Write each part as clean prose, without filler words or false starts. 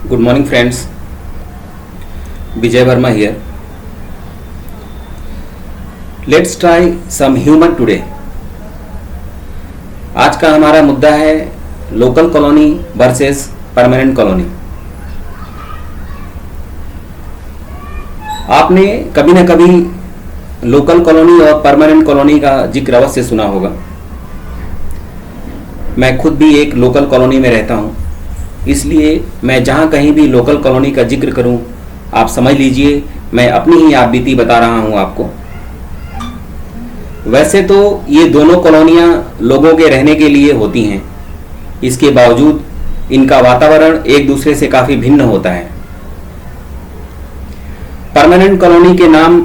Good morning friends, Vijay Verma here. Let's try some humor today. आज का हमारा मुद्दा है local colony versus permanent colony. आपने कभी न कभी लोकल कॉलोनी और परमानेंट कॉलोनी का जिक्र अवश्य सुना होगा। मैं खुद भी एक लोकल कॉलोनी में रहता हूँ, इसलिए मैं जहाँ कहीं भी लोकल कॉलोनी का जिक्र करूँ आप समझ लीजिए मैं अपनी ही आप बीती बता रहा हूँ आपको। वैसे तो ये दोनों कॉलोनियाँ लोगों के रहने के लिए होती हैं, इसके बावजूद इनका वातावरण एक दूसरे से काफ़ी भिन्न होता है। परमानेंट कॉलोनी के नाम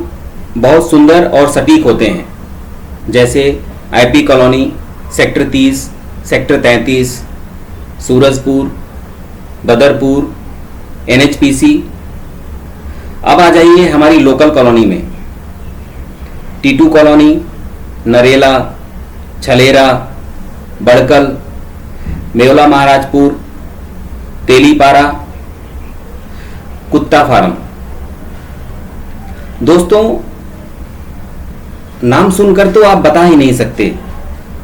बहुत सुंदर और सटीक होते हैं, जैसे IP colony, sector 30, sector 33, Surajpur, Badarpur, NHPC. अब आ जाइए हमारी लोकल कॉलोनी में। टीटू कॉलोनी, नरेला, छलेरा, बड़कल, मेवला महाराजपुर, तेलीपारा, कुत्ता फार्म। दोस्तों, नाम सुनकर तो आप बता ही नहीं सकते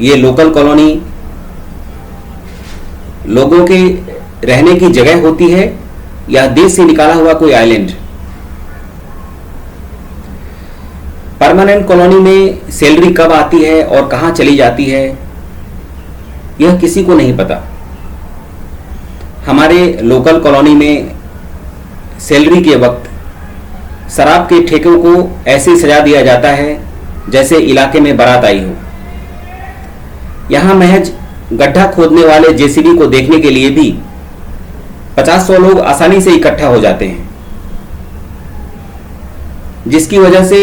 ये लोकल कॉलोनी लोगों के रहने की जगह होती है या देश से निकाला हुआ कोई आइलैंड। परमानेंट कॉलोनी में सैलरी कब आती है और कहां चली जाती है यह किसी को नहीं पता। हमारे लोकल कॉलोनी में सैलरी के वक्त शराब के ठेकों को ऐसे सजा दिया जाता है जैसे इलाके में बारात आई हो। यहां महज गड्ढा खोदने वाले जेसीबी को देखने के लिए भी 50-100 लोग आसानी से इकट्ठा हो जाते हैं, जिसकी वजह से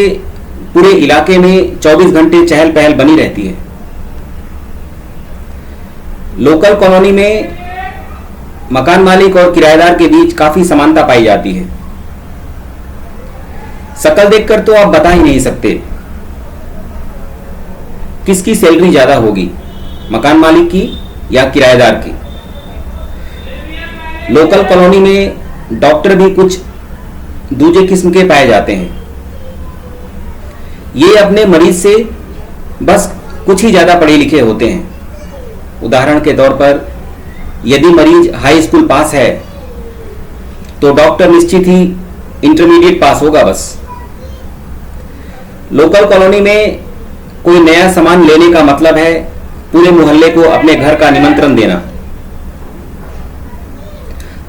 पूरे इलाके में 24 घंटे चहल पहल बनी रहती है। लोकल कॉलोनी में मकान मालिक और किराएदार के बीच काफी समानता पाई जाती है। शक्ल देखकर तो आप बता ही नहीं सकते किसकी सैलरी ज्यादा होगी, मकान मालिक की या किराएदार की। लोकल कॉलोनी में डॉक्टर भी कुछ दूसरे किस्म के पाए जाते हैं। ये अपने मरीज से बस कुछ ही ज्यादा पढ़े लिखे होते हैं। उदाहरण के तौर पर यदि मरीज हाई स्कूल पास है तो डॉक्टर निश्चित ही इंटरमीडिएट पास होगा बस। लोकल कॉलोनी में कोई नया सामान लेने का मतलब है पूरे मोहल्ले को अपने घर का निमंत्रण देना।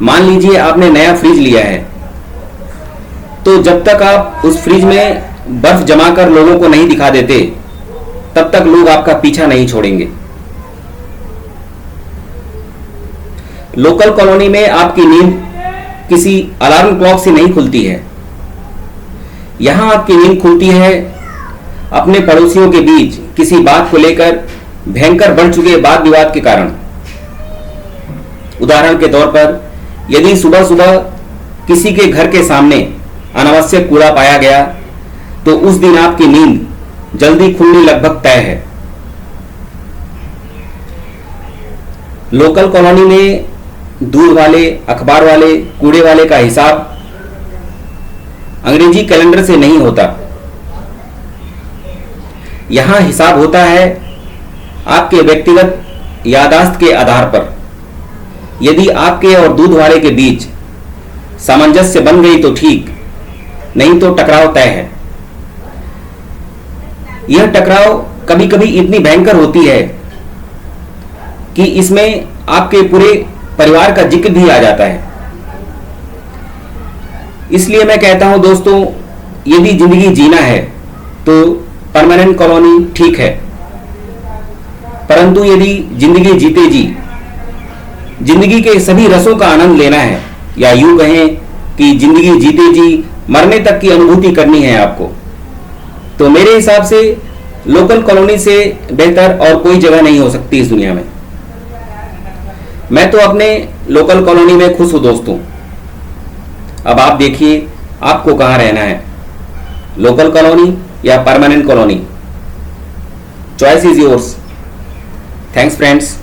मान लीजिए आपने नया फ्रिज लिया है, तो जब तक आप उस फ्रिज में बर्फ जमाकर लोगों को नहीं दिखा देते तब तक लोग आपका पीछा नहीं छोड़ेंगे। लोकल कॉलोनी में आपकी नींद किसी अलार्म क्लॉक से नहीं खुलती है। यहां आपकी नींद खुलती है अपने पड़ोसियों के बीच किसी बात को लेकर भयंकर बढ़ चुके वाद विवाद के कारण। उदाहरण के तौर पर यदि सुबह सुबह किसी के घर के सामने अनावश्यक कूड़ा पाया गया तो उस दिन आपकी नींद जल्दी खुलनी लगभग तय है। लोकल कॉलोनी में दूध वाले, अखबार वाले, कूड़े वाले का हिसाब अंग्रेजी कैलेंडर से नहीं होता। यहां हिसाब होता है आपके व्यक्तिगत याददाश्त के आधार पर। यदि आपके और दूध वाले के बीच सामंजस्य बन गई तो ठीक, नहीं तो टकराव तय है। यह टकराव कभी कभी इतनी भयंकर होती है कि इसमें आपके पूरे परिवार का जिक्र भी आ जाता है। इसलिए मैं कहता हूं दोस्तों, यदि जिंदगी जीना है तो परमानेंट कॉलोनी ठीक है, परंतु यदि जिंदगी जीते जी जिंदगी के सभी रसों का आनंद लेना है, या यूं कहें कि जिंदगी जीते जी मरने तक की अनुभूति करनी है आपको, तो मेरे हिसाब से लोकल कॉलोनी से बेहतर और कोई जगह नहीं हो सकती इस दुनिया में। मैं तो अपने लोकल कॉलोनी में खुश हूं दोस्तों। अब आप देखिए आपको कहां रहना है, लोकल कॉलोनी या permanent colony. Choice is yours. Thanks friends.